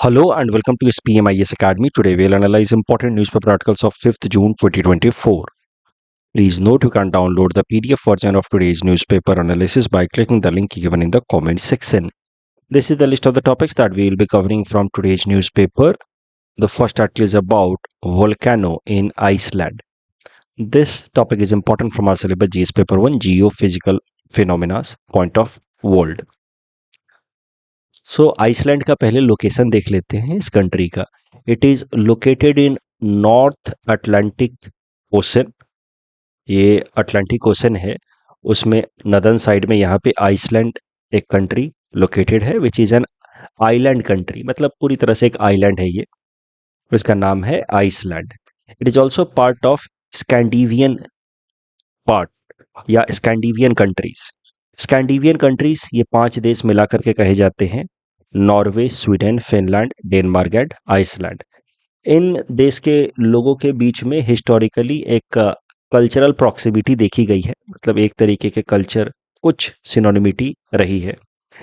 Hello and welcome to SPMIS Academy. Today we'll analyze important newspaper articles of 5th June 2024. Please note you can download the PDF version of today's newspaper analysis by clicking the link given in the comment section. This is the list of the topics that we will be covering from today's newspaper. The first article is about volcano in Iceland. This topic is important from our syllabus GS paper 1 geophysical phenomena point of world. So Iceland का पहले location देख लेते हैं इस country का. It is located in North Atlantic Ocean. ये Atlantic Ocean है, उसमें नदर्न साइड में यहाँ पे आइसलैंड एक कंट्री लोकेटेड है which is an island country. मतलब पूरी तरह से एक आइलैंड है ये, इसका नाम है Iceland. It is also part of Scandinavian part या स्कैंडिवियन कंट्रीज. स्कैंडिवियन कंट्रीज ये 5 देश मिलाकर के कहे जाते हैं: Norway, Sweden, Finland, Denmark and Iceland. इन देश के लोगों के बीच में हिस्टोरिकली एक कल्चरल प्रॉक्सिमिटी देखी गई है. मतलब एक तरीके के कल्चर कुछ सिनोनिमिटी रही है.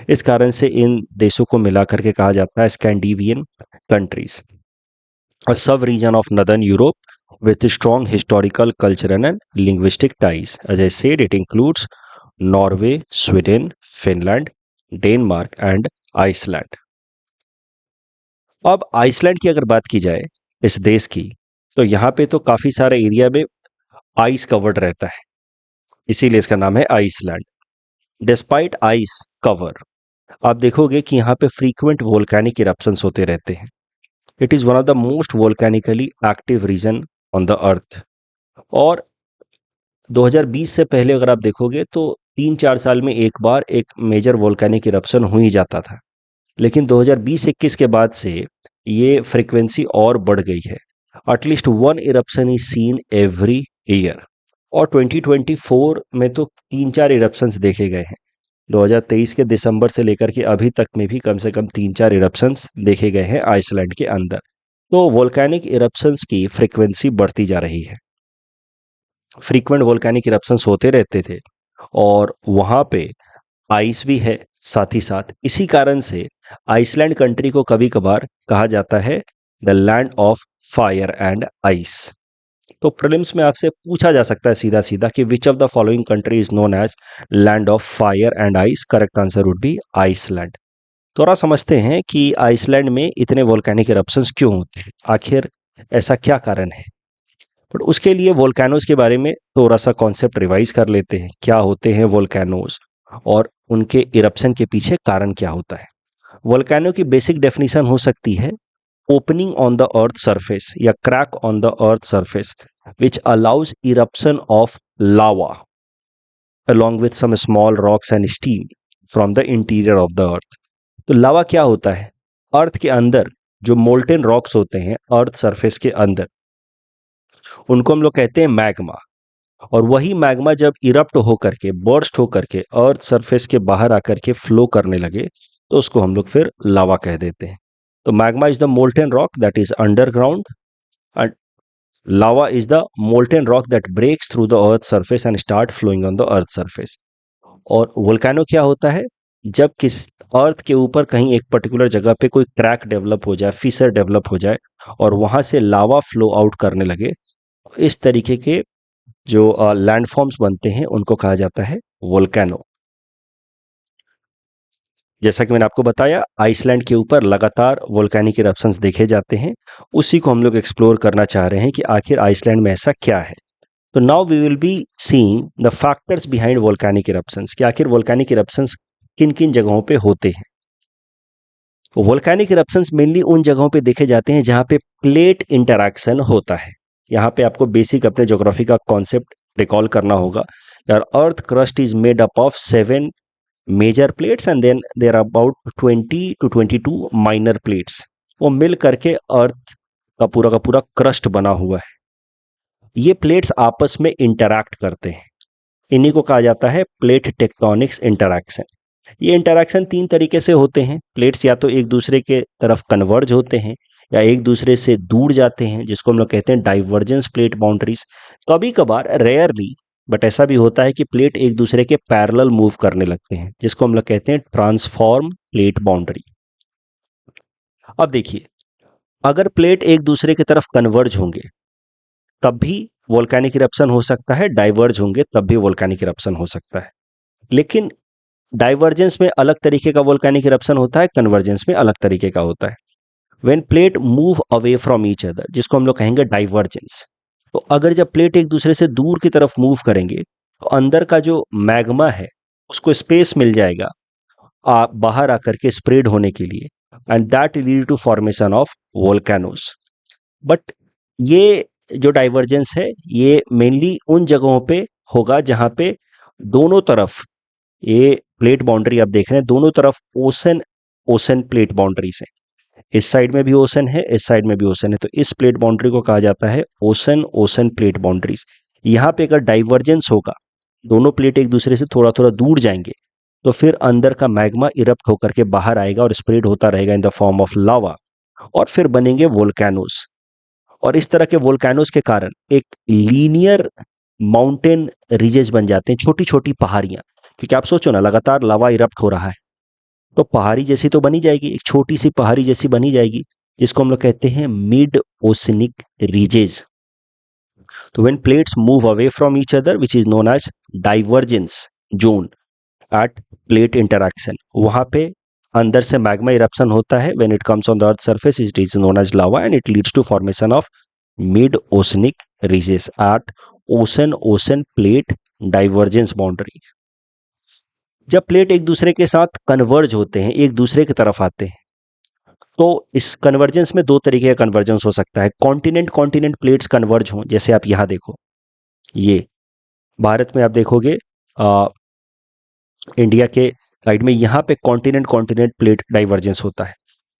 इस कारण से इन देशों को मिलाकर के कहा जाता है स्कैंडिवियन countries. Uh sub region of northern Europe with strong historical, cultural and linguistic ties. As I said, it includes Norway, Sweden, Finland, Denmark and Iceland. अब आइसलैंड की अगर बात की जाए इस देश की, तो यहाँ पे तो काफी सारे एरिया में आइस कवर्ड रहता है, इसीलिए इसका नाम है आइसलैंड. डिस्पाइट आइस कवर, आप देखोगे कि यहाँ पे फ्रीक्वेंट वोल्केनिक इरप्शंस होते रहते हैं. It is one of the most volcanically active region on the earth. और 2020 से पहले अगर आप देखोगे तो 3-4 साल में एक बार एक मेजर वोल्केनिक इरप्शन हो ही जाता था. लेकिन 2020-21 के बाद से ये फ्रीक्वेंसी और बढ़ गई है. At least 1 eruption is seen every year. और 2024 में तो 3-4 इरप्शंस देखे गए हैं. 2023 के दिसंबर से लेकर के अभी तक में भी कम से कम 3-4 इरप्शंस देखे गए हैं आइसलैंड के अंदर. तो वोल्केनिक इरप्शंस की फ्रीक्वेंसी बढ़ती जा रही है. फ्रीक्वेंट वोल्केनिक इरप्शंस होते रहते थे और वहाँ पे आइस भी है साथ ही साथ. इसी कारण से आइसलैंड कंट्री को कभी कभार कहा जाता है the land of fire and ice. तो प्रीलिम्स में आपसे पूछा जा सकता है सीधा सीधा कि which of the following country is known as land of fire and ice. Correct answer would be Iceland. थोड़ा समझते हैं कि आइसलैंड में इतने वोल्केनिक इरप्शंस क्यों होते हैं, आखिर ऐसा क्या कारण है. बट उसके लिए वोल्केनोज के बारे में थोड़ा सा कॉन्सेप्ट रिवाइज कर लेते हैं. क्या होते हैं वोल्केनोज और उनके इरप्शन के पीछे कारण क्या होता है. वोल्केनो की बेसिक डेफिनेशन हो सकती है opening on the earth surface या crack on the earth surface which allows eruption of lava along with some small rocks and steam from the interior of the earth. तो लावा क्या होता है? अर्थ के अंदर जो मोल्टेन रॉक्स होते हैं अर्थ सरफेस के अंदर, उनको हम लोग कहते हैं मैग्मा. और वही मैग्मा जब इरप्ट होकर के बर्स्ट होकर के अर्थ सरफेस के बाहर आकर के फ्लो करने लगे तो उसको हम लोग फिर लावा कह देते हैं. तो magma is the molten rock that is underground and lava is the molten rock that breaks through the earth surface and start flowing on the earth surface. और वोल्केनो क्या होता है? जब किस अर्थ के ऊपर कहीं एक पर्टिकुलर जगह पे कोई क्रैक डेवलप हो जाए, फिसर डेवलप हो जाए और वहां से लावा फ्लो आउट करने लगे, इस तरीके के जो लैंडफॉर्म्स बनते हैं उनको कहा जाता है वोल्केनो. जैसा कि मैंने आपको बताया, आइसलैंड के ऊपर लगातार वोल्केनिक इरप्शंस देखे जाते हैं. उसी को हम लोग एक्सप्लोर करना चाह रहे हैं कि आखिर आइसलैंड में ऐसा क्या है. तो now we will be seeing the factors behind volcanic eruptions कि आखिर वोल्केनिक इरप्शंस किन किन जगहों पे होते हैं. वोल्केनिक इरप्शंस मेनली उन जगहों पे देखे जाते हैं जहां पे प्लेट इंटरैक्शन होता है. यहाँ पे आपको बेसिक अपने ज्योग्राफी का कॉन्सेप्ट रिकॉल करना होगा. यार, earth crust is made up of 7 major plates and then there are about 20 to 22 minor plates. वो मिल करके अर्थ का पूरा क्रस्ट बना हुआ है. ये प्लेट्स आपस में इंटरैक्ट करते हैं. इन्हीं को कहा जाता है प्लेट टेक्टोनिक्स इंटरैक्शन. ये इंटरैक्शन 3 तरीके से होते हैं. प्लेट्स या तो एक दूसरे के तरफ कन्वर्ज होते हैं या एक दूसरे से दूर जाते हैं, जिसको हम लोग कहते हैं डाइवर्जेंस प्लेट बाउंड्रीज. कभी कभार, रेयरली, बट ऐसा भी होता है कि प्लेट एक दूसरे के पैरेलल मूव करने लगते हैं, जिसको हम लोग कहते हैं ट्रांसफॉर्म प्लेट बाउंड्री. अब देखिए, अगर प्लेट एक दूसरे की तरफ कन्वर्ज होंगे तब भी वोल्केनिक इरप्शन हो सकता है, डाइवर्ज होंगे तब भी वोल्केनिक इरप्शन हो सकता है। लेकिन डाइवर्जेंस में अलग तरीके का वोल्केनिक इरप्शन होता है, कन्वर्जेंस में अलग तरीके का होता है। When plate move away from each other, जिसको हम लोग कहेंगे डाइवर्जेंस, तो अगर जब प्लेट एक दूसरे से दूर की तरफ मूव करेंगे तो अंदर का जो मैग्मा है उसको स्पेस मिल जाएगा बाहर आकर के स्प्रेड होने के लिए, and that lead to formation of volcanoes. But ये जो डाइवर्जेंस है ये मेनली उन जगहों पे होगा जहां पे दोनों तरफ, ये प्लेट बाउंड्री आप देख रहे हैं, दोनों तरफ ओशन ओशन प्लेट बाउंड्रीज है। इस साइड में भी ओशन है, इस साइड में भी ओशन है, तो इस प्लेट बाउंड्री को कहा जाता है ओशन ओशन प्लेट बाउंड्रीज। यहाँ पे अगर डाइवर्जेंस होगा, दोनों प्लेट एक दूसरे से थोड़ा थोड़ा दूर जाएंगे, तो फिर अंदर का मैग्मा इरप्ट होकर के बाहर आएगा और स्प्रेड होता रहेगा in the form of lava, और फिर बनेंगे वोल्केनोस। और इस तरह के वोल्केनोस के कारण एक लीनियर माउंटेन रिजेस बन जाते हैं, छोटी छोटी पहाड़ियां। क्योंकि आप सोचो ना, लगातार लावा इरप्ट हो रहा है तो पहाड़ी जैसी तो बनी जाएगी, एक छोटी सी पहाड़ी जैसी बनी जाएगी, जिसको हम लोग कहते हैं मिड ओशनिक रीजेस। तो when plates move away from each other which is known as divergence zone at plate interaction, वहां पे अंदर से मैग्मा इरप्शन होता है। When it comes on the earth surface it is known as lava and it leads to formation of mid oceanic ridges at ocean ocean plate divergence boundary. जब plate एक दूसरे के साथ कन्वर्ज होते हैं, एक दूसरे की तरफ आते हैं, तो इस कन्वर्जेंस में दो तरीके का कन्वर्जेंस हो सकता है। कॉन्टिनेंट कॉन्टिनेंट प्लेट्स कन्वर्ज हों, जैसे आप यहां देखो, ये भारत में आप देखोगे इंडिया के साइड में यहाँ पे कॉन्टिनेंट कॉन्टिनेंट प्लेट डाइवर्जेंस होता है।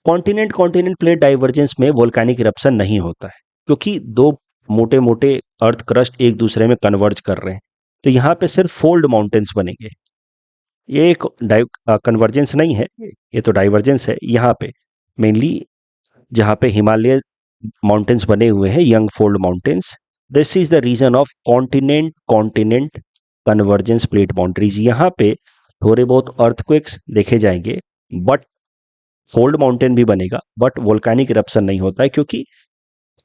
कॉन्टिनेंट कॉन्टिनेंट प्लेट डाइवर्जेंस में वोल्केनिक इरप्शन नहीं होता है, क्योंकि दो मोटे मोटे अर्थ क्रस्ट एक दूसरे में कन्वर्ज कर रहे हैं, तो यहाँ पे सिर्फ फोल्ड माउंटेन्स बनेंगे। ये एक कन्वर्जेंस नहीं है, ये तो डाइवर्जेंस है। यहाँ पे मेनली जहाँ पे हिमालय माउंटेन्स बने हुए हैं, young fold mountains, this is the region of continent continent convergence plate boundaries. यहाँ पे थोड़े बहुत अर्थक्वेक्स देखे जाएंगे, बट फोल्ड माउंटेन भी बनेगा, बट वोल्केनिक इरप्शन नहीं होता है, क्योंकि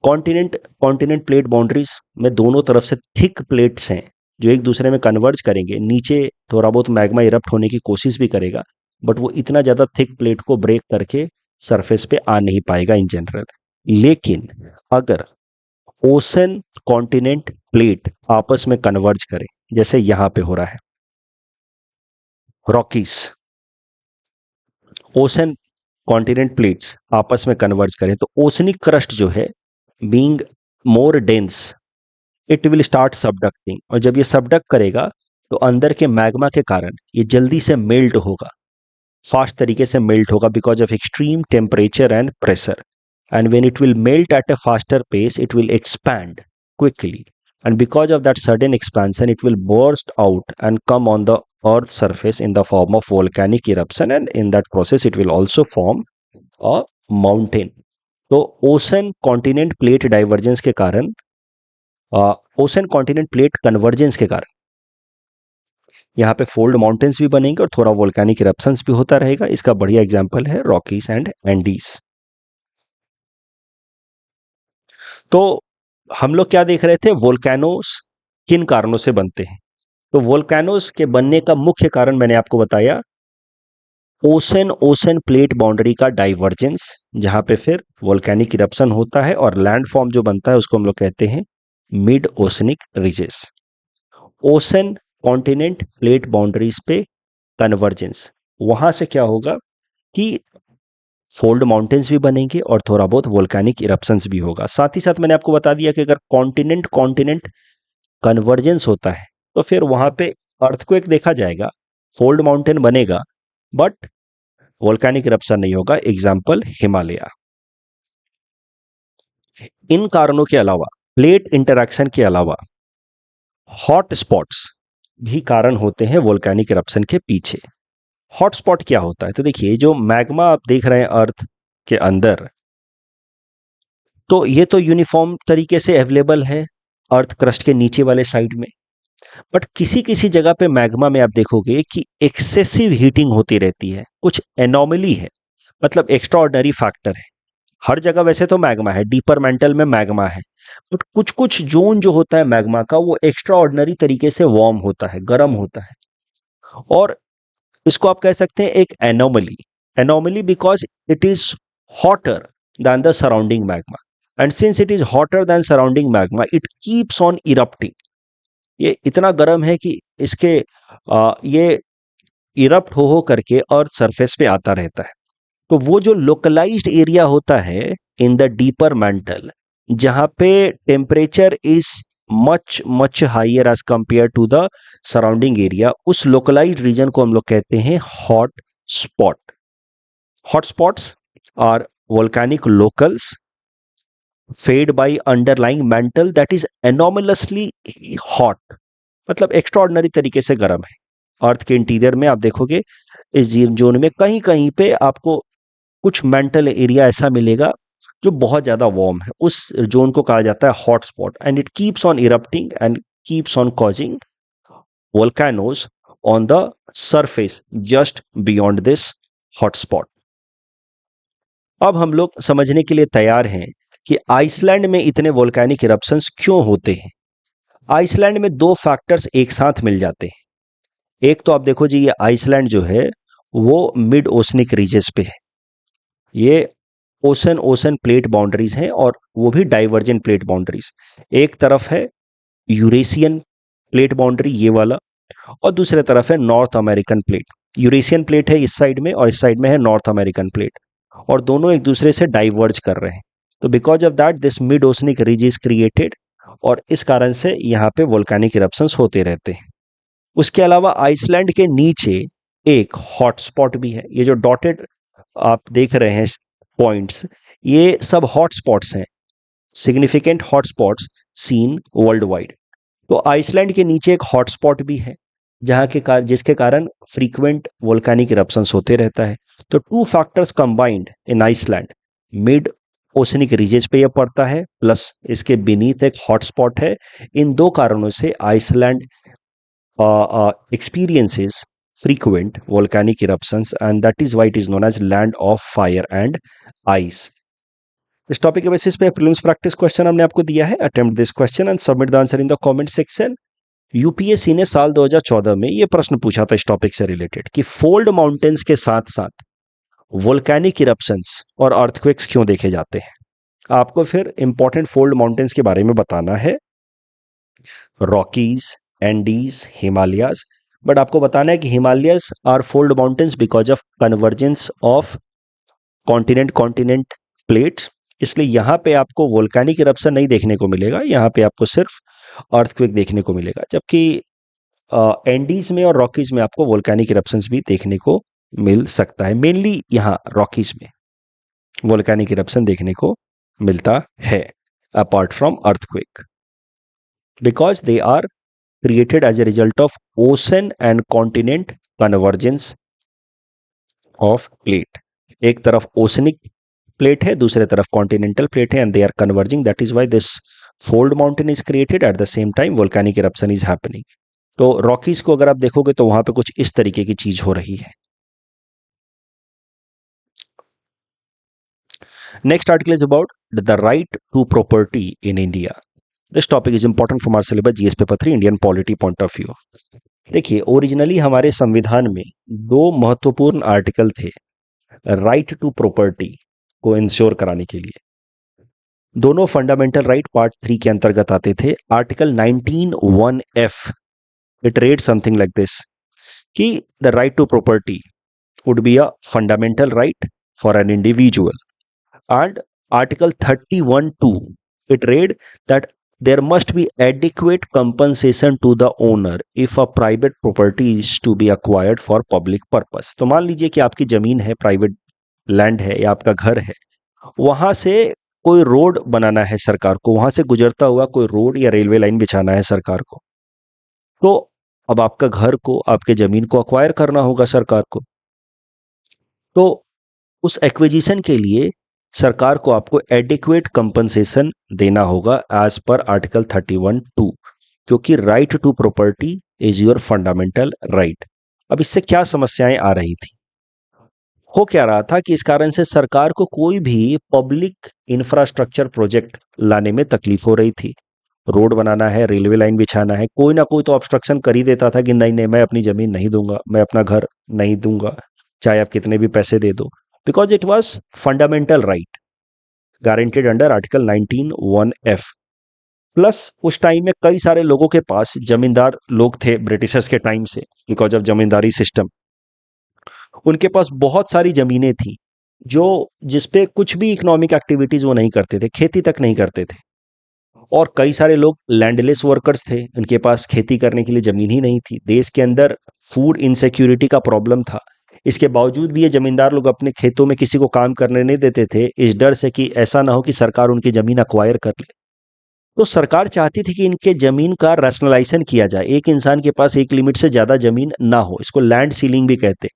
कॉन्टिनेंट कॉन्टिनेंट प्लेट बाउंड्रीज में दोनों तरफ से थिक प्लेट्स हैं जो एक दूसरे में कन्वर्ज करेंगे। नीचे थोड़ा बहुत मैग्मा इरप्ट होने की कोशिश भी करेगा, बट वो इतना ज़्यादा थिक प्लेट को ब्रेक करके सरफेस पे आ नहीं पाएगा इन जनरल। लेकिन अगर ओशन कॉन्टिनेंट प्लेट आपस में कन्वर्ज करें, जैसे यहां पे हो रहा है, रॉकीज ओशन कॉन्टिनेंट प्लेट्स आपस में कन्वर्ज करें, तो ओशनिक क्रस्ट जो है, being more dense, it will start subducting, और जब ये सबडक्ट करेगा तो अंदर के मैग्मा के कारण ये जल्दी से मेल्ट होगा, फास्ट तरीके से मेल्ट होगा, because of extreme temperature and pressure. And when it will melt at a faster pace, it will expand quickly, and because of that sudden expansion it will burst out and come on the earth surface in the form of volcanic eruption, and in that process it will also form a mountain. तो ocean continent plate divergence के कारण, ocean continent plate convergence के कारण यहाँ पे fold mountains भी बनेंगे और थोड़ा वोल्केनिक इरप्शंस भी होता रहेगा। इसका बढ़िया एग्जांपल है रॉकीज एंड एंडीज। तो हम लोग क्या देख रहे थे, वोल्केनोस किन कारणों से बनते हैं। तो वोल्केनोस के बनने का मुख्य कारण मैंने आपको बताया, ओशन ओशन प्लेट बाउंड्री का डाइवर्जेंस, जहां पे फिर वोल्केनिक इरप्शन होता है और लैंडफॉर्म जो बनता है उसको हम लोग कहते हैं mid oceanic ridges. Ocean continent plate boundaries पे कन्वर्जेंस, वहां से क्या होगा कि फोल्ड माउंटेन्स भी बनेंगे और थोड़ा बहुत वोल्केनिक इरप्शंस भी होगा। साथ ही साथ मैंने आपको बता दिया कि अगर कॉन्टिनेंट कॉन्टिनेंट कन्वर्जेंस होता है तो फिर वहां पे अर्थक्वेक देखा जाएगा, फोल्ड माउंटेन बनेगा, बट वोल्केनिक इरप्शन नहीं होगा। एग्जाम्पल हिमालय। इन कारणों के अलावा, प्लेट इंटरैक्शन के अलावा, हॉट स्पॉट्स भी कारण होते हैं वोल्केनिक इरप्शन के पीछे। हॉटस्पॉट क्या होता है, तो देखिए जो मैग्मा आप देख रहे हैं अर्थ के अंदर, तो ये तो यूनिफॉर्म तरीके से अवेलेबल है अर्थ क्रस्ट के नीचे वाले साइड में, बट किसी किसी जगह पे मैग्मा में आप देखोगे कि एक्सेसिव हीटिंग होती रहती है, कुछ एनॉमली है, मतलब एक्स्ट्रा ऑर्डिनरी फैक्टर है। हर जगह वैसे तो मैग्मा है, डीपर मेंटल में मैग्मा है, बट कुछ कुछ जोन जो होता है मैग्मा का वो एक्स्ट्रा ऑर्डिनरी तरीके से वार्म होता है, गर्म होता है, और इसको आप कह सकते हैं एक anomaly. Anomaly because it is hotter than the surrounding magma, and since it is hotter than surrounding magma it keeps on erupting। ये इतना गर्म है कि इसके ये इरप्ट हो करके और सरफेस पे आता रहता है। तो वो जो लोकलाइज्ड एरिया होता है इन द डीपर मेंटल, जहां पे temperature is much much higher as compared to the surrounding area, उस लोकलाइज्ड रीजन को हम लोग कहते हैं hot spot. Hot spots are volcanic locals fed by underlying mantle that is anomalously hot, मतलब extraordinary तरीके से गर्म है। अर्थ के इंटीरियर में आप देखोगे इस जोन में कहीं कहीं पे आपको कुछ मेंटल एरिया ऐसा मिलेगा जो बहुत ज्यादा वार्म है, उस जोन को कहा जाता है hot spot, and it keeps on erupting and keeps on causing volcanoes on the surface just beyond this hot spot. अब हम लोग समझने के लिए तैयार हैं कि आइसलैंड में इतने वोल्केनिक इरप्शंस क्यों होते हैं। आइसलैंड में दो फैक्टर्स एक साथ मिल जाते हैं। एक तो आप देखो जी, ये आइसलैंड जो है वो मिड ओशनिक रीजेस पे है, ये ओशन ओशन प्लेट बाउंड्रीज हैं, और वो भी डाइवर्जेंट प्लेट बाउंड्रीज। एक तरफ है यूरेशियन प्लेट बाउंड्री ये वाला, और दूसरे तरफ है north American plate. Eurasian plate है इस साइड में और इस साइड में है नॉर्थ अमेरिकन प्लेट, और दोनों एक दूसरे से डाइवर्ज कर रहे हैं। तो because of that this mid oceanic ridge is created, और इस कारण से यहाँ पे वोल्केनिक इरप्शंस होते रहते हैं। उसके अलावा आइसलैंड के नीचे एक हॉटस्पॉट भी है। ये जो डॉटेड आप देख रहे हैं पॉइंट्स, ये सब हॉटस्पॉट्स हैं, significant hotspots seen worldwide. तो आइसलैंड के नीचे एक हॉटस्पॉट भी है जहाँ के जिसके कारण फ्रीक्वेंट वोल्केनिक इरप्शंस होते रहता है। तो two factors combined in Iceland, mid oceanic ridges पे यह पड़ता है, प्लस इसके बीनीथ एक हॉटस्पॉट है। इन दो कारणों से Iceland experiences frequent volcanic eruptions, and that is why it is known as land of fire and ice। इस टॉपिक के बेसिस पे प्रीलिम्स प्रैक्टिस क्वेश्चन हमने आपको दिया है। Attempt this question and submit the answer in the comment section. UPSC ने साल 2014 में ये प्रश्न पूछा था इस टॉपिक से रिलेटेड कि फोल्ड माउंटेन्स के साथ साथ वोल्केनिक इरप्शंस और अर्थक्वेक्स क्यों देखे जाते हैं। आपको फिर इंपॉर्टेंट फोल्ड माउंटेन्स के बारे में बताना है, रॉकीज, एंडीज, हिमालयाज, बट आपको बताना है कि Himalayas are fold mountains because of convergence of continent continent plates, इसलिए यहाँ पे आपको वोल्केनिक इरप्शन नहीं देखने को मिलेगा, यहाँ पे आपको सिर्फ अर्थक्वेक देखने को मिलेगा। जबकि एंडीज में और रॉकीज में आपको वोल्केनिक इरप्शंस भी देखने को मिल सकता है। मेनली यहाँ रॉकीज में वोल्केनिक इरप्शन देखने को मिलता है apart from earthquake, because they are created as a result of ocean and continent convergence of plate। एक तरफ ओशनिक प्लेट है, दूसरे तरफ कॉन्टिनेंटल प्लेट है, and they are converging, that is why this fold mountain is created at the same time volcanic eruption is happening. तो Rockies को अगर आप देखोगे तो वहां पे कुछ इस तरीके की चीज हो रही है। Next article is about the right to property in India. This topic is important from our syllabus GS paper 3 Indian polity point of view. देखिए, ओरिजिनली हमारे संविधान में दो महत्वपूर्ण आर्टिकल थे राइट टू प्रॉपर्टी को इंश्योर कराने के लिए। दोनों फंडामेंटल राइट पार्ट 3 के अंतर्गत आते थे। Article 19(1)(f it read something like this कि the right to property would be a fundamental right for an individual, and article 31(2) it read that there must be adequate compensation to the owner if a private property is to be acquired for public purpose। तो मान लीजिए कि आपकी जमीन है, private land है या आपका घर है, वहां से कोई रोड बनाना है सरकार को, वहां से गुजरता हुआ कोई रोड या रेलवे लाइन बिछाना है सरकार को, तो अब आपका घर को, आपके जमीन को अक्वायर करना होगा सरकार को। तो उस एक्विजिशन के लिए सरकार को आपको एडिक्वेट कंपनसेशन देना होगा एज पर आर्टिकल 31(2), क्योंकि right to property is your fundamental right. अब इससे क्या समस्याएं आ रही थी। हो क्या रहा था कि इस कारण से सरकार को कोई भी पब्लिक इंफ्रास्ट्रक्चर प्रोजेक्ट लाने में तकलीफ हो रही थी। रोड बनाना है, रेलवे लाइन बिछाना है, कोई ना कोई तो ऑब्स्ट्रक्शन कर ही देता था कि नहीं नहीं, मैं अपनी जमीन नहीं दूंगा, मैं अपना घर नहीं दूंगा, चाहे आप कितने भी पैसे दे दो, because it was fundamental right guaranteed under article 19(1)(f). Plus उस टाइम में कई सारे लोगों के पास, जमींदार लोग थे ब्रिटिशर्स के टाइम से, बिकॉज ऑफ जमींदारी सिस्टम, उनके पास बहुत सारी जमीनें थी जो जिसपे कुछ भी इकोनॉमिक एक्टिविटीज वो नहीं करते थे, खेती तक नहीं करते थे। और कई सारे लोग लैंडलेस वर्कर्स थे, उनके पास खेती करने के लिए जमीन ही नहीं थी। देश के अंदर फूड इनसिक्योरिटी का प्रॉब्लम था। इसके बावजूद भी ये जमींदार लोग अपने खेतों में किसी को काम करने नहीं देते थे, इस डर से कि ऐसा ना हो कि सरकार उनकी जमीन अक्वायर कर ले। तो सरकार चाहती थी कि इनके जमीन का रैशनलाइजेशन किया जाए, एक इंसान के पास एक लिमिट से ज्यादा जमीन ना हो, इसको लैंड सीलिंग भी कहते।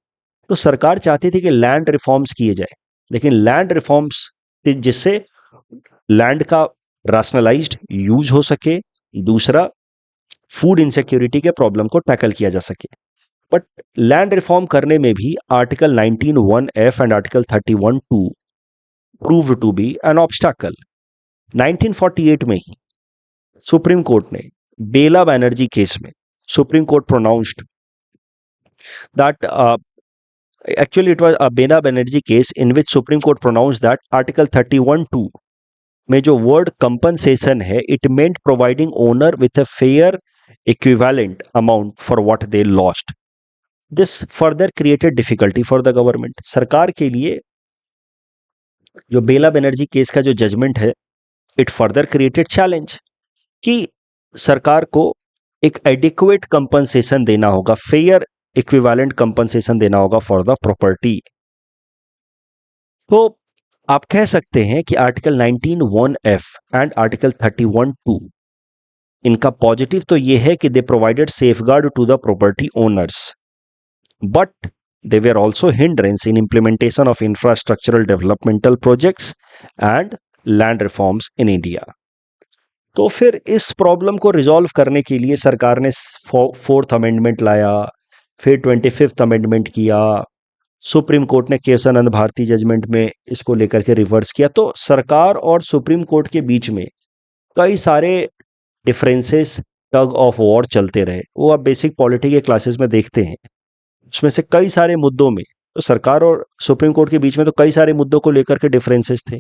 तो सरकार चाहती थी कि लैंड रिफॉर्म्स किए जाए, लेकिन लैंड रिफॉर्म्स जिससे लैंड का रैशनलाइज्ड यूज हो सके, दूसरा फूड इनसिक्योरिटी के प्रॉब्लम को टैकल किया जा सके। बट लैंड रिफॉर्म करने में भी article 19(1)(f and article 31(2) prove to be an obstacle. 1948 में ही सुप्रीम कोर्ट ने बेला बैनर्जी केस में supreme court pronounced that actually it was a Bena Banerjee case in which Supreme Court pronounced that Article 31(2) में जो word compensation है, it meant providing owner with a fair equivalent amount for what they lost. This further created difficulty for the government. सरकार के लिए जो बेला Banerjee case का जो judgement है, इट फर्दर क्रिएटेड चैलेंज कि सरकार को एक एडिक्वेट कंपनसेशन देना होगा, फेयर इक्विवेलेंट कंपनसेशन देना होगा फॉर द प्रॉपर्टी। तो आप कह सकते हैं कि आर्टिकल 19(1)(f एंड आर्टिकल 31(2) इनका पॉजिटिव तो ये है कि they provided safeguard to the property owners, but they were also hindrance in implementation of infrastructural developmental projects and land reforms in India. तो फिर इस प्रॉब्लम को रिजॉल्व करने के लिए सरकार ने 4th अमेंडमेंट लाया, फिर 25th अमेंडमेंट किया, सुप्रीम कोर्ट ने केशवानंद भारती जजमेंट में इसको लेकर के रिवर्स किया। तो सरकार और सुप्रीम कोर्ट के बीच में कई सारे डिफरेंसेस, टग ऑफ वॉर चलते रहे। वो आप बेसिक पॉलिटी के क्लासेस में देखते हैं। उसमें से कई सारे मुद्दों में तो सरकार और सुप्रीम कोर्ट के बीच में तो कई सारे मुद्दों को लेकर के डिफरेंसेस थे,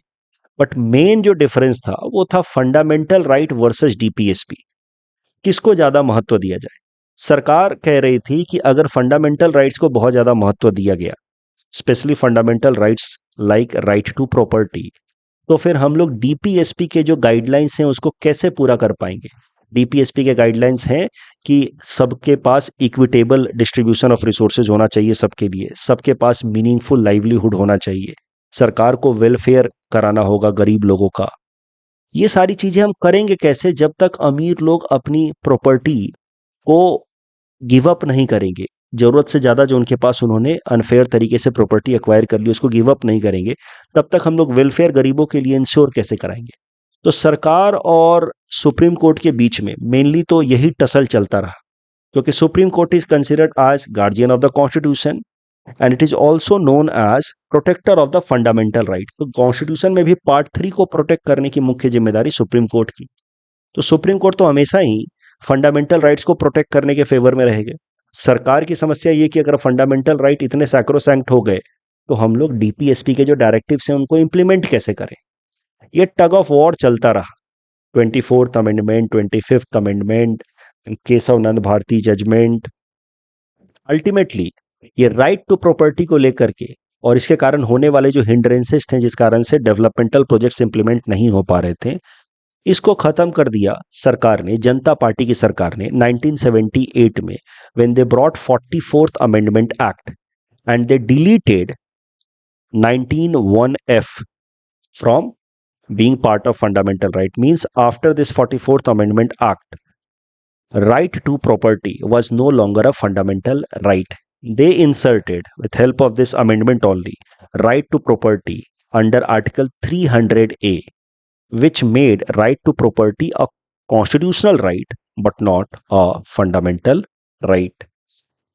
बट मेन जो डिफरेंस था वो था फंडामेंटल राइट वर्सेस डीपीएसपी। किसको ज्यादा महत्व दिया जाए? सरकार कह रही थी कि अगर फंडामेंटल राइट्स को बहुत ज्यादा महत्व दिया गया, specially fundamental rights like right to property, तो फिर हम लोग डीपीएसपी के जो गाइडलाइंस हैं उसको कैसे पूरा कर पाएंगे? डीपीएसपी के गाइडलाइंस हैं कि सबके पास इक्विटेबल डिस्ट्रीब्यूशन ऑफ रिसोर्सेज होना चाहिए, सबके लिए, सबके पास मीनिंगफुल लाइवलीहुड होना चाहिए, सरकार को वेलफेयर कराना होगा गरीब लोगों का। ये सारी चीजें हम करेंगे कैसे जब तक अमीर लोग अपनी प्रॉपर्टी को गिव अप नहीं करेंगे? जरूरत से ज्यादा जो उनके पास उन्होंने अनफेयर तरीके से प्रॉपर्टी एक्वायर कर ली, उसको गिव अप नहीं करेंगे, तब तक हम लोग वेलफेयर गरीबों के लिए इंश्योर कैसे कराएंगे? तो सरकार और सुप्रीम कोर्ट के बीच में मेनली तो यही टसल चलता रहा, क्योंकि supreme court is considered as guardian of the constitution and it is also known as protector of the fundamental right. तो कॉन्स्टिट्यूशन में भी पार्ट 3 को प्रोटेक्ट करने की मुख्य जिम्मेदारी सुप्रीम कोर्ट की। तो सुप्रीम कोर्ट तो हमेशा ही फंडामेंटल राइट्स को प्रोटेक्ट करने के फेवर में रहेगा। सरकार की समस्या ये कि अगर फंडामेंटल राइट इतने सैक्रोसैंक्ट हो गए तो हम लोग डीपीएसपी के जो डायरेक्टिव्स हैं उनको इंप्लीमेंट कैसे करें? ये टग ऑफ वॉर चलता रहा। 24th amendment, 25th amendment, Kesavananda Bharati judgment, ultimately ये राइट टू प्रॉपर्टी को लेकर के और इसके कारण होने वाले जो हिंड्रेंसेस थे, जिस कारण से डेवलपमेंटल प्रोजेक्ट्स इंप्लीमेंट नहीं हो पा रहे थे, इसको खत्म कर दिया सरकार ने, जनता पार्टी की सरकार ने 1978 में, when they brought 44th amendment act and they deleted 19(1)(f from being part of fundamental right. Means after this 44th amendment act, right to property was no longer a fundamental right. They inserted, with help of this amendment only, right to property under article 300A, which made right to property a constitutional right but not a fundamental right.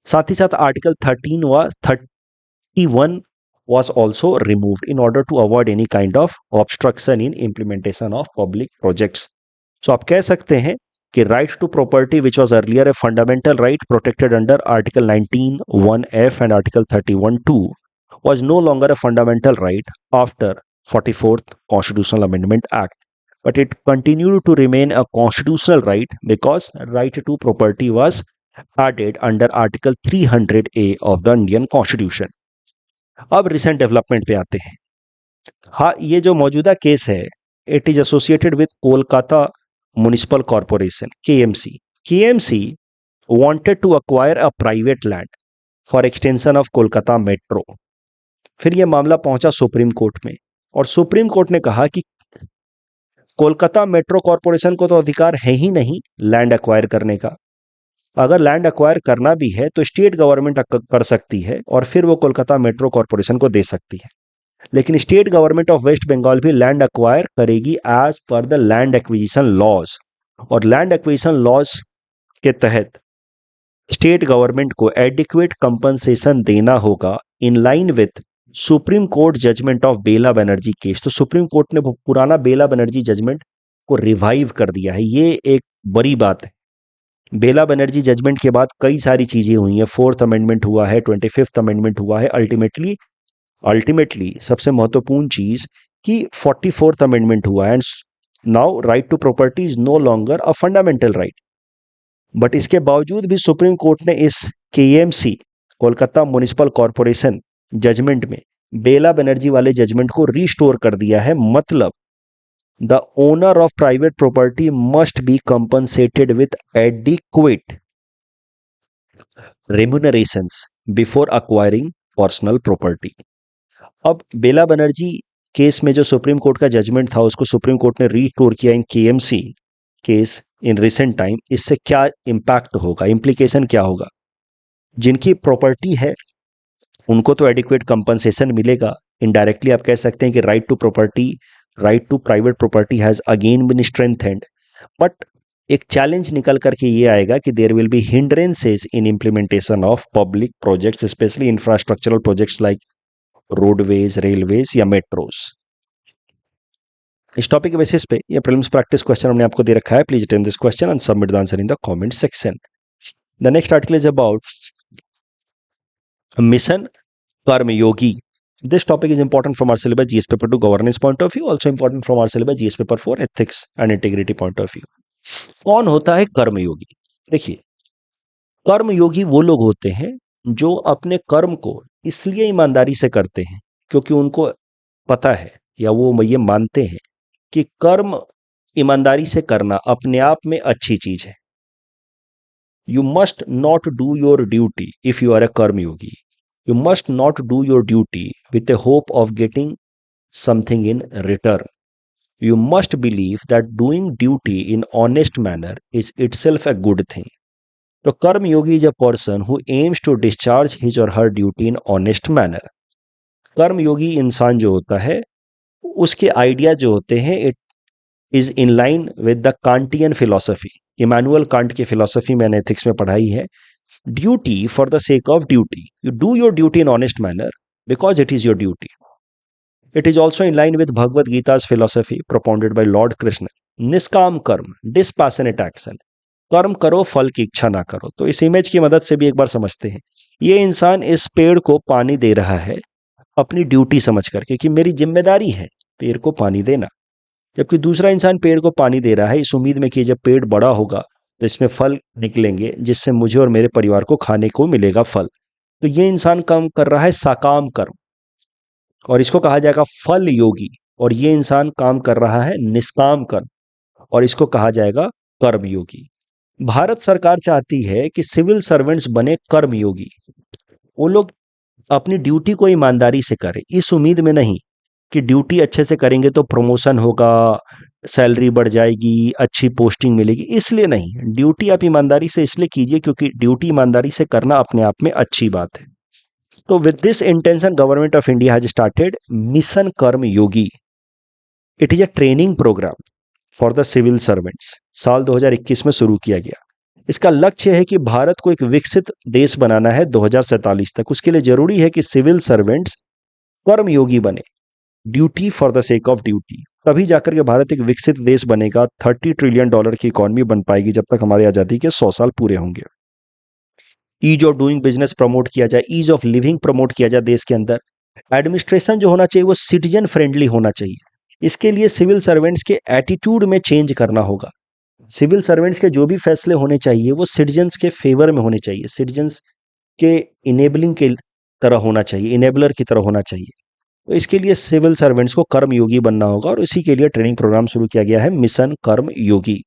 साथ ही साथ article 31 was also removed in order to avoid any kind of obstruction in implementation of public projects. So आप कह सकते हैं कि right to property, which was earlier a fundamental right protected under Article 19(1)(f) and Article 31(2), was no longer a fundamental right after 44th Constitutional Amendment Act, but it continued to remain a constitutional right because right to property was added under Article 300A of the Indian Constitution. अब recent development पे आते हैं। हाँ, ये जो मौजूदा case है, it is associated with Kolkata municipal corporation, KMC. KMC wanted to acquire a private land for extension of Kolkata metro. फिर यह मामला पहुंचा सुप्रीम कोर्ट में और सुप्रीम कोर्ट ने कहा कि कोलकाता मेट्रो कॉर्पोरेशन को तो अधिकार है ही नहीं लैंड एक्वायर करने का। अगर लैंड एक्वायर करना भी है तो स्टेट गवर्नमेंट कर सकती है और फिर वो कोलकाता मेट्रो कॉर्पोरेशन को दे सकती है। लेकिन state government of West Bengal भी लैंड एक्वायर करेगी as per the land acquisition laws, और लैंड एक्विजिशन लॉज के तहत स्टेट गवर्नमेंट को एडिक्वेट कंपनसेशन देना होगा in line with supreme court judgment of Bela Banerjee case. तो सुप्रीम कोर्ट ने पुराना बेला बनर्जी जजमेंट को रिवाइव कर दिया है। ये एक बड़ी बात है। बेला बनर्जी जजमेंट के बाद कई सारी चीजें हुई हैं। 4th अमेंडमेंट हुआ है, 25th अमेंडमेंट हुआ है। अल्टीमेटली सबसे महत्वपूर्ण चीज कि 44th अमेंडमेंट हुआ है। And now right to property is no longer a fundamental right. But इसके बावजूद भी सुप्रीम कोर्ट ने इस KMC Kolkata municipal corporation judgment में बेला बनर्जी वाले जजमेंट को रिस्टोर कर दिया है। मतलब the owner of private property must be compensated with adequate remunerations before acquiring personal property. अब बेला बनर्जी केस में जो सुप्रीम कोर्ट का जजमेंट था उसको सुप्रीम कोर्ट ने रिस्टोर किया in KMC case in recent time. इससे क्या इंपैक्ट होगा, इम्प्लीकेशन क्या होगा? जिनकी प्रॉपर्टी है उनको तो एडिक्वेट कंपनसेशन मिलेगा। इनडायरेक्टली आप कह सकते हैं कि right to private property has again been strengthened. But एक चैलेंज निकल करके ये आएगा कि there will be hindrances in implementation of public projects, specially infrastructural projects like roadways, railways या मेट्रोज। इस टॉपिक के बेसिस पे ये प्रीलिम्स प्रैक्टिस क्वेश्चन हमने आपको दे रखा है। Please attempt this question and submit the answer in the comment section. The next article is about mission Karmayogi. This topic is important from our syllabus GS paper 2 governance point of view, also important from our syllabus GS paper 4 ethics and integrity point of view. कौन होता है कर्मयोगी? देखिए, कर्मयोगी वो लोग होते हैं जो अपने कर्म को इसलिए ईमानदारी से करते हैं क्योंकि उनको पता है या वो ये मानते हैं कि कर्म ईमानदारी से करना अपने आप में अच्छी चीज है। You must not do your duty if you are a Karmayogi. You must not do your duty with the hope of getting something in return. You must believe that doing duty in honest manner is itself a good thing. So Karmayogi is a person who aims to discharge his or her duty in honest manner. कर्मयोगी इंसान जो होता है उसके idea जो होते हैं it is in line with the Kantian philosophy. Immanuel Kant की philosophy मैंने एथिक्स में पढ़ाई है. Duty for the sake of duty. You do your duty in honest manner because it is your duty. It is also in line with Bhagavad Gita's philosophy propounded by Lord Krishna. निष्काम कर्म, dispassionate action. कर्म करो, फल की इच्छा ना करो. तो इस इमेज की मदद से भी एक बार समझते हैं. ये इंसान इस पेड़ को पानी दे रहा है अपनी ड्यूटी समझ करके कि मेरी जिम्मेदारी है पेड़ को पानी देना. जबकि दूसरा इंसान पेड़ को पानी दे रहा है इस उम्मीद में कि जब पेड़ बड़ा होगा तो इसमें फल निकलेंगे जिससे मुझे और मेरे परिवार को खाने को मिलेगा फल. तो ये इंसान काम कर रहा है साकाम कर्म और इसको कहा जाएगा फल योगी. और ये इंसान काम कर रहा है निष्काम कर्म और इसको कहा जाएगा कर्म योगी. भारत सरकार चाहती है कि सिविल सर्वेंट्स बने कर्म योगी. वो लोग अपनी ड्यूटी को ईमानदारी से करें, इस उम्मीद में नहीं कि ड्यूटी अच्छे से करेंगे तो प्रमोशन होगा, सैलरी बढ़ जाएगी, अच्छी पोस्टिंग मिलेगी. इसलिए नहीं, ड्यूटी आप ईमानदारी से इसलिए कीजिए क्योंकि ड्यूटी ईमानदारी से करना अपने आप में अच्छी बात है. तो with this intention government of India has started mission Karmayogi. It is a training program for the civil servants. साल 2021 में शुरू किया गया. इसका लक्ष्य है कि भारत को एक विकसित देश बनाना है 2047 तक. उसके लिए जरूरी है कि सिविल सर्वेंट्स कर्मयोगी बने, duty for the sake of duty, तभी जाकर के भारत एक विकसित देश बनेगा। $30 ट्रिलियन की इकॉनमी बन पाएगी जब तक हमारी आजादी के 100 साल पूरे होंगे। Ease of doing business promote किया जाए, ईज ऑफ लिविंग प्रमोट किया जाए देश के अंदर। एडमिनिस्ट्रेशन जो होना चाहिए वो सिटीजन फ्रेंडली होना चाहिए। इसके लिए सिविल सर्वेंट्स के एटीट्यूड में चेंज करना होगा। सिविल सर्वेंट्स के जो भी फैसले होने चाहिए वो सिटीजन्स के फेवर में होने चाहिए, सिटीजन्स के इनेबलिंग के तरह होना चाहिए, इनेबलर की तरह होना चाहिए। तो इसके लिए सिविल सर्वेंट्स को कर्मयोगी बनना होगा और इसी के लिए ट्रेनिंग प्रोग्राम शुरू किया गया है, मिशन कर्मयोगी।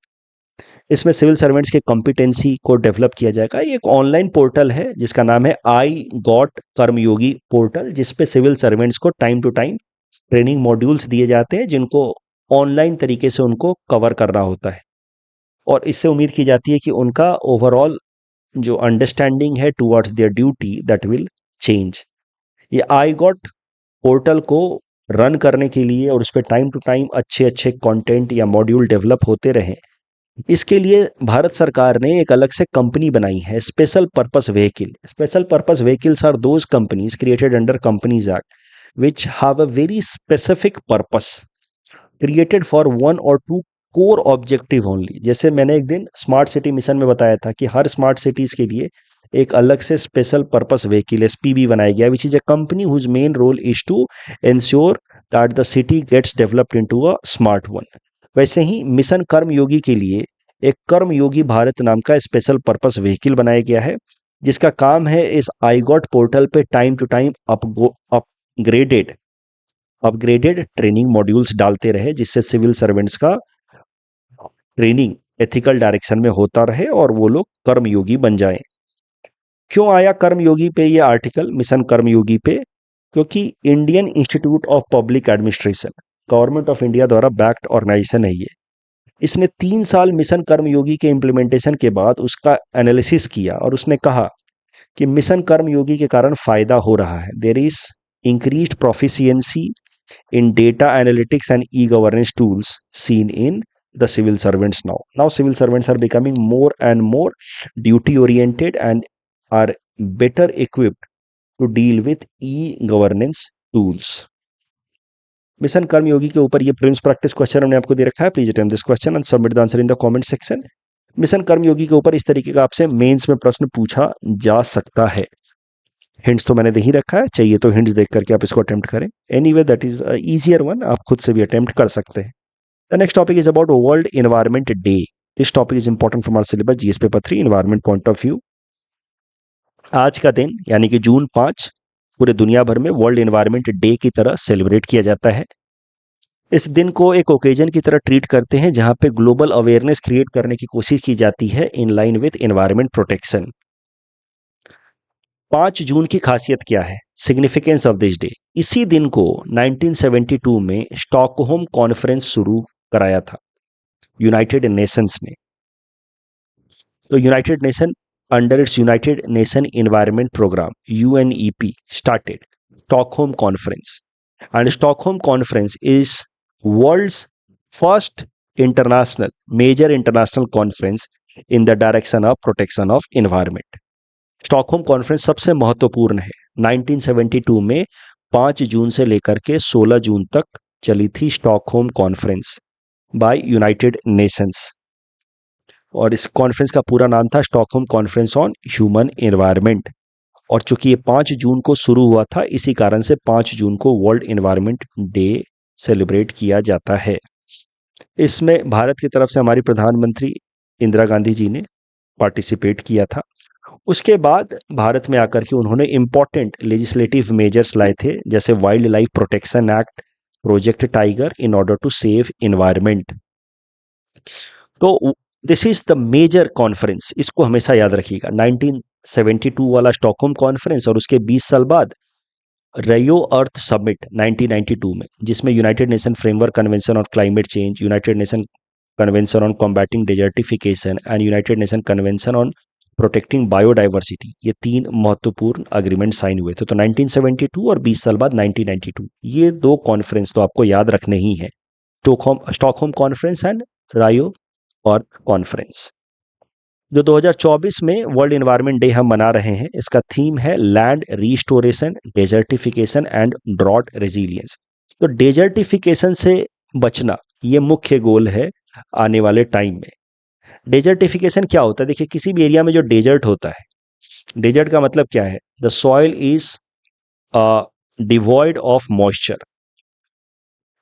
इसमें सिविल सर्वेंट्स के कॉम्पिटेंसी को डेवलप किया जाएगा। ये एक ऑनलाइन पोर्टल है जिसका नाम है आई गॉट कर्मयोगी पोर्टल, जिसपे सिविल सर्वेंट्स को time to time training modules दिए जाते हैं जिनको ऑनलाइन तरीके से उनको कवर करना होता है। और इससे उम्मीद की जाती है कि उनका ओवरऑल जो अंडरस्टैंडिंग है towards their duty that will change. ये आई गॉट पोर्टल को रन करने के लिए और उस पर टाइम टू टाइम अच्छे अच्छे कंटेंट या मॉड्यूल डेवलप होते रहें, इसके लिए भारत सरकार ने एक अलग से कंपनी बनाई है, special purpose vehicle. Special purpose vehicles are those companies created under companies act which have a very specific purpose created for one or two core objective only। जैसे मैंने एक दिन स्मार्ट सिटी मिशन में बताया था कि हर स्मार्ट सिटीज के लिए एक अलग से स्पेशल पर्पस व्हीकल एसपीवी बनाया गया, which is a company whose main role is to ensure that the city gets developed into a smart one. वैसे ही मिशन कर्मयोगी के लिए एक कर्मयोगी भारत नाम का स्पेशल पर्पस व्हीकल बनाया गया है, जिसका काम है इस आईगॉट पोर्टल पे time to time upgraded training modules डालते रहे, जिससे सिविल सर्वेंट्स का ट्रेनिंग एथिकल डायरेक्शन में होता रहे और वो लोग कर्मयोगी बन जाएं। क्यों आया कर्मयोगी पे ये आर्टिकल, मिशन कर्मयोगी पे? क्योंकि Indian institute of public administration government of India द्वारा बैक्ड ऑर्गेनाइजेशन है ये। इसने 3 साल मिशन कर्मयोगी के इम्प्लीमेंटेशन के बाद उसका एनालिसिस किया और उसने कहा कि मिशन कर्मयोगी के कारण फायदा हो रहा है। There is increased proficiency in data analytics and e-governance tools seen in the civil servants now. Now civil servants are becoming more and more duty oriented and are better equipped to deal with e-governance tools. Mission Karmayogi के ऊपर ये prelims practice question हमने आपको दे रखा है। Please attempt this question and submit the answer in the comment section. Mission Karmayogi के ऊपर इस तरीके का आपसे मेंस में प्रश्न पूछा जा सकता है। हिंट्स तो मैंने दे ही रखा है, चाहिए तो हिंट्स देख करके आप इसको अटेम्प्ट करें। Anyway that is easier one, आप खुद से भी अटेम्प्ट कर सकते हैं। The next topic is about world environment day. This topic is important from our syllabus GS paper 3 environment point of view. आज का दिन यानी कि जून 5 पूरे दुनिया भर में वर्ल्ड एनवायरनमेंट डे की तरह सेलिब्रेट किया जाता है। इस दिन को एक ओकेजन की तरह ट्रीट करते हैं जहां पे ग्लोबल अवेयरनेस क्रिएट करने की कोशिश की जाती है इन लाइन विद एनवायरनमेंट प्रोटेक्शन। 5 जून की खासियत क्या है, सिग्निफिकेंस ऑफ दिस डे? इसी दिन को 1972 में स्टॉकहोम कॉन्फ्रेंस शुरू कराया था यूनाइटेड नेशंस ने। तो United Nation under its United Nation environment programme UNEP started Stockholm Conference, and Stockholm Conference is world's first major international conference in the direction of protection of environment. Stockholm conference सबसे महत्वपूर्ण है। 1972 में 5 जून से लेकर के 16 जून तक चली थी Stockholm conference by United Nations, और इस कॉन्फ्रेंस का पूरा नाम था Stockholm conference on human environment. और चूंकि ये 5 जून को शुरू हुआ था, इसी कारण से 5 जून को वर्ल्ड एनवायरनमेंट डे सेलिब्रेट किया जाता है। इसमें भारत की तरफ से हमारी प्रधानमंत्री इंदिरा गांधी जी ने पार्टिसिपेट किया था। उसके बाद भारत में आकर के उन्होंने इंपॉर्टेंट लेजिस्लेटिव मेजर्स लाए थे, जैसे wild life protection act, project tiger, in order to save environment. तो this is the major conference, इसको हमेशा याद रखिएगा। 1972 वाला स्टॉकहोम कॉन्फ्रेंस और उसके 20 साल बाद रियो अर्थ समिट 1992 में, जिसमें United nation framework convention on climate change, United Nation convention on combating desertification and United Nation convention on protecting biodiversity, ये 3 महत्वपूर्ण अग्रीमेंट साइन हुए थे। तो 1972 और 20 साल बाद 1992, ये 2 कॉन्फ्रेंस तो आपको याद रखने ही है, स्टॉकहोम कॉन्फ्रेंस एंड रायो अर्थ कॉन्फ्रेंस। जो 2024 में वर्ल्ड एनवायरनमेंट डे हम मना रहे हैं, इसका थीम है land restoration, desertification and drought resilience. तो डेजर्टिफिकेशन से बचना ये मुख्य गोल है आने वाले टाइम में। डेजर्टिफिकेशन क्या होता है? देखिए, किसी भी एरिया में जो डेजर्ट होता है, डेजर्ट का मतलब क्या है? The soil is devoid of moisture,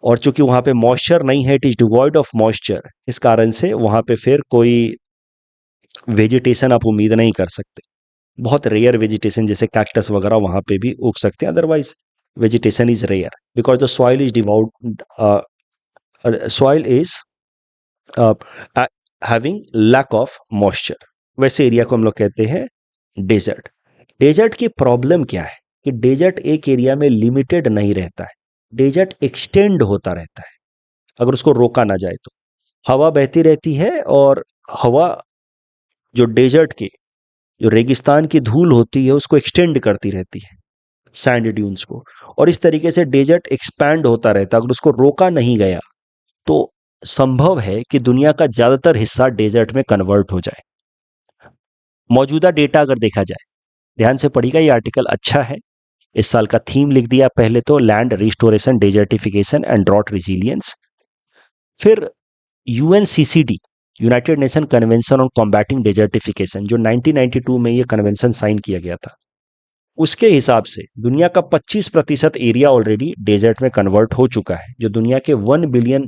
और चूंकि वहां पे मॉइस्चर नहीं है, it is devoid of moisture, इस कारण से वहां पे फिर कोई वेजिटेशन आप उम्मीद नहीं कर सकते। बहुत रेयर वेजिटेशन जैसे कैक्टस वगैरह वहां पे भी उग सकते हैं, otherwise vegetation is rare because the soil is devoid, soil is having lack of moisture. वैसे एरिया को हम लोग कहते हैं डेजर्ट। डेजर्ट की प्रॉब्लम क्या है कि डेजर्ट एक एरिया में लिमिटेड नहीं रहता है, डेजर्ट एक्सटेंड होता रहता है अगर उसको रोका ना जाए तो। हवा बहती रहती है, और हवा जो डेजर्ट के, जो रेगिस्तान की धूल होती है, उसको एक्सटेंड करती रहती है, सैंड ड्यून्स को, और इस तरीके से डेजर्ट एक्सपैंड होता रहता है। अगर उसको रोका नहीं गया तो संभव है कि दुनिया का ज्यादातर हिस्सा डेजर्ट में कन्वर्ट हो जाए। मौजूदा डेटा अगर देखा जाए, ध्यान से पढ़िएगा, ये आर्टिकल अच्छा है। इस साल का थीम लिख दिया पहले तो, land restoration, desertification and drought resilience. फिर UNCCD, United Nation convention on combating desertification, जो 1992 में ये कन्वेंशन साइन किया गया था, उसके हिसाब से दुनिया का 25% एरिया ऑलरेडी डेजर्ट में कन्वर्ट हो चुका है, जो दुनिया के 1 बिलियन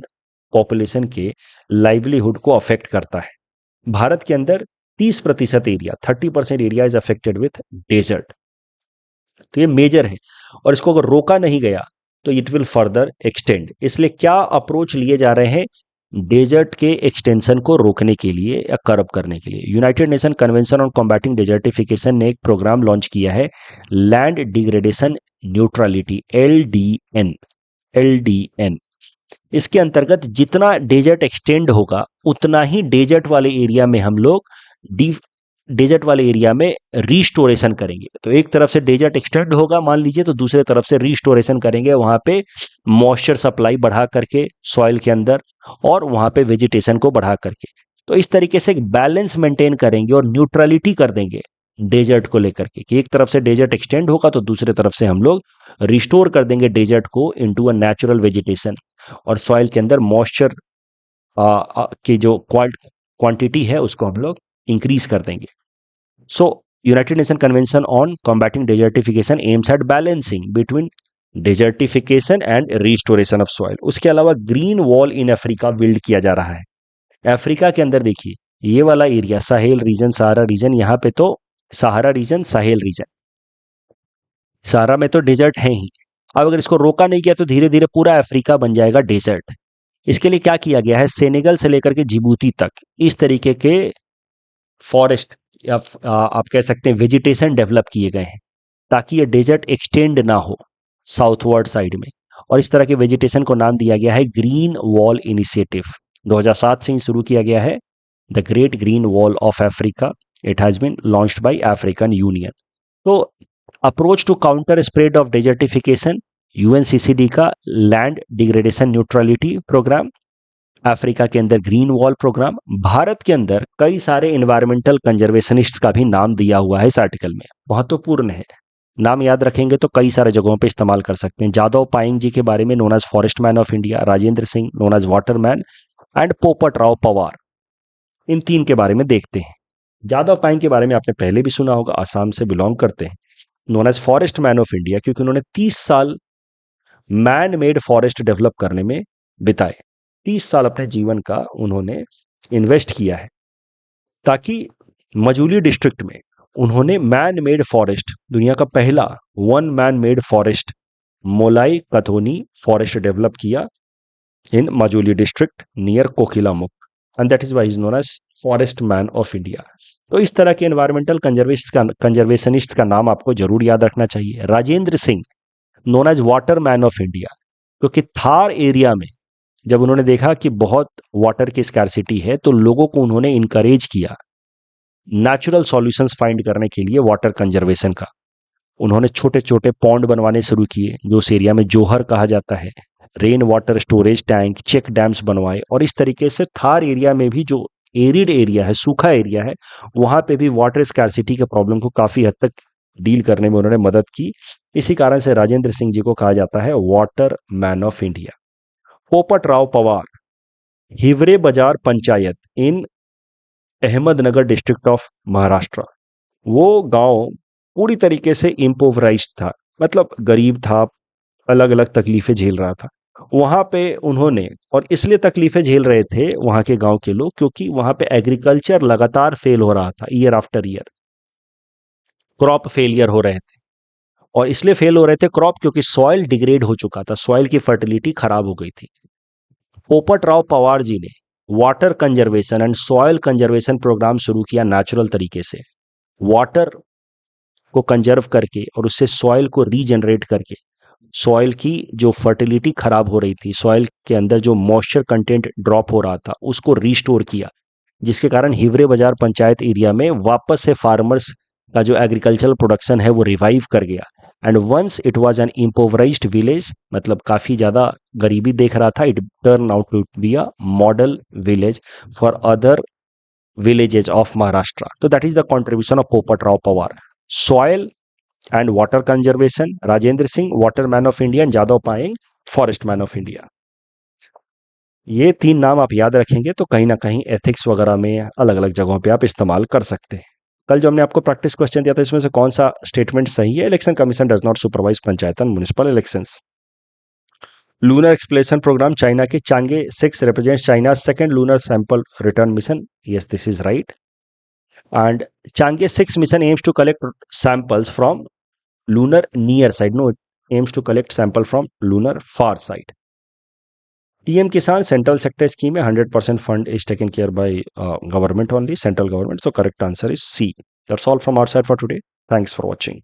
पॉपुलेशन के लाइवलीहुड को अफेक्ट करता है। भारत के अंदर 30% area, 30% area is affected with desert. तो ये मेजर है, और इसको अगर रोका नहीं गया तो इट विल फर्दर एक्सटेंड। इसलिए क्या अप्रोच लिए जा रहे हैं डेजर्ट के एक्सटेंशन को रोकने के लिए या कर्ब करने के लिए? United Nation convention on combating desertification ने एक प्रोग्राम लॉन्च किया है, land degradation neutrality, LDN। LDN, इसके अंतर्गत जितना डेजर्ट एक्सटेंड होगा उतना ही डेजर्ट वाले एरिया में हम लोग डेजर्ट वाले एरिया में रिस्टोरेशन करेंगे। तो एक तरफ से डेजर्ट एक्सटेंड होगा मान लीजिए, तो दूसरे तरफ से रिस्टोरेशन करेंगे, वहां पे मॉइस्चर सप्लाई बढ़ा करके सॉइल के अंदर, और वहां पे वेजिटेशन को बढ़ा करके। तो इस तरीके से एक बैलेंस मेंटेन करेंगे और न्यूट्रलिटी कर देंगे डेजर्ट को लेकर के, कि एक तरफ से डेजर्ट एक्सटेंड होगा तो दूसरे तरफ से हम लोग रिस्टोर कर देंगे डेजर्ट को इनटू अ नेचुरल वेजिटेशन, और सॉइल के अंदर मॉइस्चर की जो क्वांटिटी है उसको हम लोग इंक्रीज कर देंगे। So United Nation convention on combating desertification aims at balancing between desertification and restoration of soil. उसके अलावा green wall in Africa build किया जा रहा है। अफ्रीका के अंदर देखिए, ये वाला एरिया साहेल रीजन, सहारा रीजन, यहाँ पे तो सहारा रीजन, साहेल रीजन, सहारा में तो डेजर्ट है ही। अब अगर इसको रोका नहीं किया तो धीरे धीरे पूरा अफ्रीका बन जाएगा डेजर्ट। इसके लिए क्या किया गया है, सेनेगल से लेकर के जिबूती तक इस तरीके के फॉरेस्ट या आप कह सकते हैं वेजिटेशन डेवलप किए गए हैं, ताकि ये डेजर्ट एक्सटेंड ना हो साउथवर्ड साइड में। और इस तरह के वेजिटेशन को नाम दिया गया है ग्रीन वॉल इनिशिएटिव। 2007 से ही शुरू किया गया है, the great green wall of Africa. It has been launched by African union. तो approach to counter spread of desertification, UNCCD का land degradation neutrality program, Africa के अंदर ग्रीन वॉल प्रोग्राम। भारत के अंदर कई सारे एनवायरमेंटल कंजर्वेशनिस्ट का भी नाम दिया हुआ है इस आर्टिकल में, महत्वपूर्ण है। नाम याद रखेंगे तो कई सारे जगहों पे इस्तेमाल कर सकते हैं। जादव पायेंग जी के बारे में, known as forest man of India, Rajendra Singh known as water man, and Popat Rao Pawar, इन तीन के बारे में देखते हैं। जादव पायेंग के बारे में आपने पहले भी सुना होगा, आसाम से बिलोंग करते हैं, known as forest man of India, क्योंकि उन्होंने 30 साल मैन मेड फॉरेस्ट डेवलप करने में बिताए। 30 साल अपने जीवन का उन्होंने इन्वेस्ट किया है, ताकि मजूली डिस्ट्रिक्ट में उन्होंने मैन मेड फॉरेस्ट, दुनिया का पहला one man made forest, Molai Kathoni forest develop किया in Majuli district near Kokilamukh, and that is why is known as forest man of India. तो इस तरह के एनवायरमेंटल कंजर्वेशनिस्ट का नाम आपको जरूर याद रखना चाहिए। Rajendra Singh known as water man of India, क्योंकि थार एरिया में जब उन्होंने देखा कि बहुत वाटर की स्कैरसिटी है, तो लोगों को उन्होंने इनकरेज किया नेचुरल सॉल्यूशंस फाइंड करने के लिए वाटर कंजर्वेशन का। उन्होंने छोटे छोटे पॉन्ड बनवाने शुरू किए, जो उस एरिया में जोहर कहा जाता है, rain water storage tank, check dams बनवाए, और इस तरीके से थार एरिया में भी जो एरिड एरिया है, सूखा एरिया है, वहां पे भी वाटर स्कैरसिटी के प्रॉब्लम को काफी हद तक डील करने में उन्होंने मदद की। इसी कारण से राजेंद्र सिंह जी को कहा जाता है वाटर मैन ऑफ इंडिया। पोपट राव पवार, हिवरे बाजार पंचायत इन अहमदनगर डिस्ट्रिक्ट ऑफ महाराष्ट्र। वो गांव पूरी तरीके से इम्पोवराइज्ड था, मतलब गरीब था, अलग अलग तकलीफें झेल रहा था। वहां पे उन्होंने, और इसलिए तकलीफें झेल रहे थे वहां के गांव के लोग, क्योंकि वहां पे एग्रीकल्चर लगातार फेल हो रहा था, year after year crop failure हो रहे थे। और इसलिए फेल हो रहे थे क्रॉप क्योंकि सॉइल डिग्रेड हो चुका था, सॉइल की फर्टिलिटी खराब हो गई थी। पोपट राव पवार जी ने water conservation and soil conservation programme शुरू किया नेचुरल तरीके से, वाटर को कंजर्व करके और उससे सॉइल को रीजनरेट करके, सॉइल की जो फर्टिलिटी खराब हो रही थी, सॉइल के अंदर जो मॉइस्चर कंटेंट ड्रॉप हो रहा था, उसको रीस्टोर किया, जिसके कारण हिवरे बाजार पंचायत एरिया में वापस से फार्मर्स का जो एग्रीकल्चरल प्रोडक्शन है वो रिवाइव कर गया। And once it was an impoverished village, मतलब काफी ज्यादा गरीबी देख रहा था, it turn out to be a model village for other villages of Maharashtra. So that is the contribution of Popat Rao Pawar. Soil and water conservation, Rajendra Singh, water man of India, and Jadao Payeng, forest man of India. ये तीन नाम आप याद रखेंगे तो कहीं ना कहीं एथिक्स वगैरह में अलग अलग जगहों पे आप इस्तेमाल कर सकते हैं। कल जो हमने आपको प्रैक्टिस क्वेश्चन दिया था, इसमें से कौन सा स्टेटमेंट सही है? Election commission does not supervise panchayat and municipal elections. Lunar exploration programme China के Chang'e 6 represents China's second lunar sample return mission. Yes, this is right. And Chang'e 6 mission aims to collect samples from lunar near side. No, it aims to collect sample from lunar far side. PM Kisan central sector scheme 100% fund is taken care by government only, central government. So correct answer is C. That's all from our side for today. Thanks for watching.